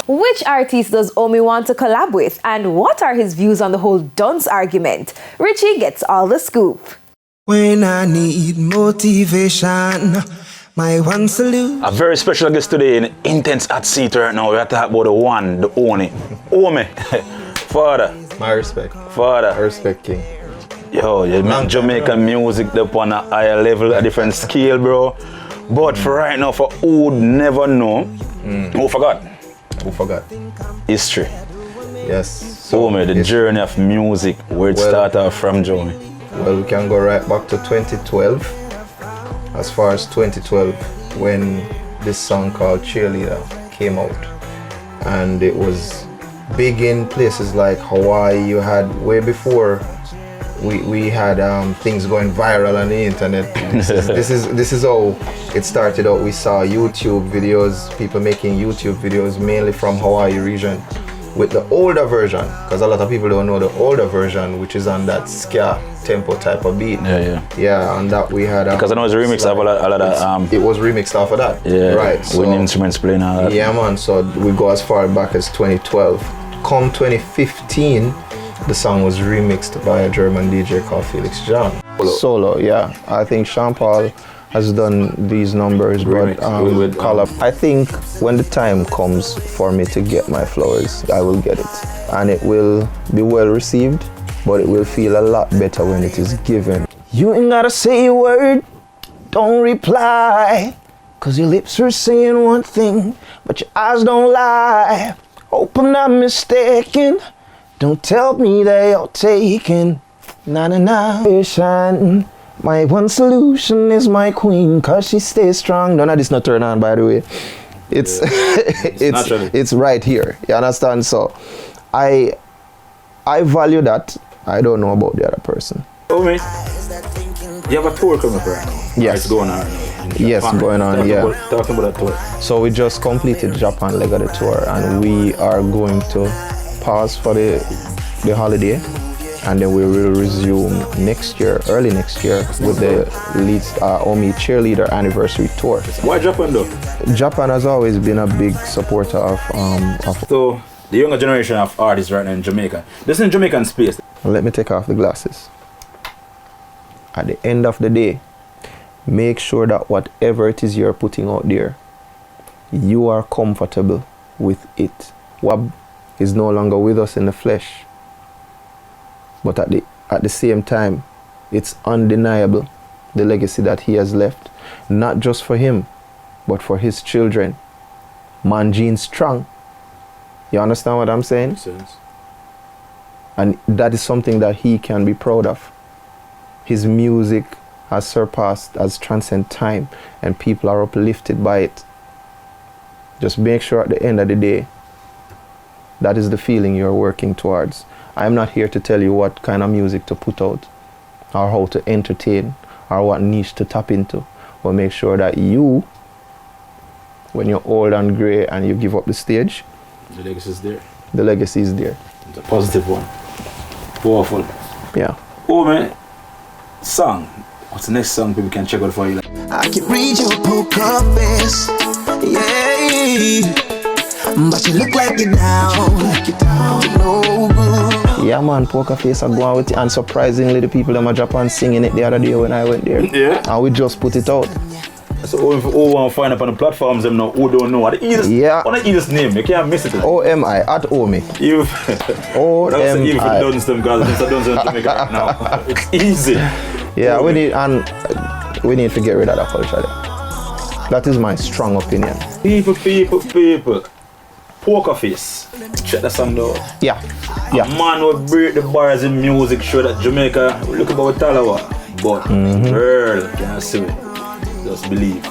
Which artist does OMI want to collab with, and what are his views on the whole dunce argument? Richie gets all the scoop. When I need motivation, my one salute. A very special guest today in Intense at Seat right now. We are talking about the one, the only, OMI. Father. My respect. Father. I respect King. Yo, you make Jamaican music up on a higher level, a different scale, bro. But for right now, for who would never know, who forgot? Who forgot? History. Yes. So OMI, the journey of music, where it started off from, Joey. Well, we can go right back to 2012. As far as 2012, when this song called Cheerleader came out. And it was big in places like Hawaii. You had, way before we had things going viral on the internet. This is how it started out. We saw YouTube videos, people making YouTube videos mainly from Hawaii region with the older version, because a lot of people don't know the older version, which is on that ska tempo type of beat. Yeah, and that we had because I know it's a remix of a lot of it was remixed off of that. Yeah, right. So, with instruments playing all that. Yeah, man. So we go as far back as 2012. Come 2015, the song was remixed by a German DJ called Felix John. Solo, yeah. I think Sean Paul has done these numbers, but I think when the time comes for me to get my flowers, I will get it. And it will be well received, but it will feel a lot better when it is given. You ain't gotta say a word, don't reply, cause your lips are saying one thing, but your eyes don't lie. Hope I'm not mistaken, don't tell me that you're taken. Na. My one solution is my queen, cause she stays strong. None of this not turn on, by the way. It's it's right here. You understand? So I value that. I don't know about the other person. OMI, you have a tour coming up right now. Yes. It's going on. Yes, going on, yeah. Talking about that tour. So we just completed Japan leg of the tour, and we are going to pause for the holiday. And then we will resume next year, early next year, with the OMI Cheerleader Anniversary Tour. Why Japan though? Japan has always been a big supporter of So, the younger generation of artists right now in Jamaica, this is in Jamaican space. Let me take off the glasses. At the end of the day, make sure that whatever it is you're putting out there, you are comfortable with it. Wab is no longer with us in the flesh. But at the same time, it's undeniable the legacy that he has left, not just for him, but for his children. Man Gene strong. You understand what I'm saying? Makes sense. And that is something that he can be proud of. His music has surpassed, has transcended time, and people are uplifted by it. Just make sure at the end of the day, that is the feeling you're working towards. I'm not here to tell you what kind of music to put out, or how to entertain, or what niche to tap into. But make sure that you, when you're old and grey and you give up the stage, the legacy is there. The legacy is there. It's a positive one. Powerful. Yeah. OMI, song. What's the next song people can check out for you? I can read your poker face, yeah. But you look like you're down, no good. Yeah, man, Poker Face are going with it, and surprisingly, the people in Japan singing it the other day when I went there. Yeah. And we just put it out. So who want to find up on the platforms, them now, who don't know what the easiest, what the easiest name, you can't miss it. OMI, at OMI. OMI. Even for the Duns them, because it's a Duns in Jamaica right now. It's easy. Yeah, we need to get rid of that culture there. That is my strong opinion. People. Poker Face. Check that song though. Yeah. A man will break the bars in music, show that Jamaica, look about Talawa. But girl, can't see it. Just believe.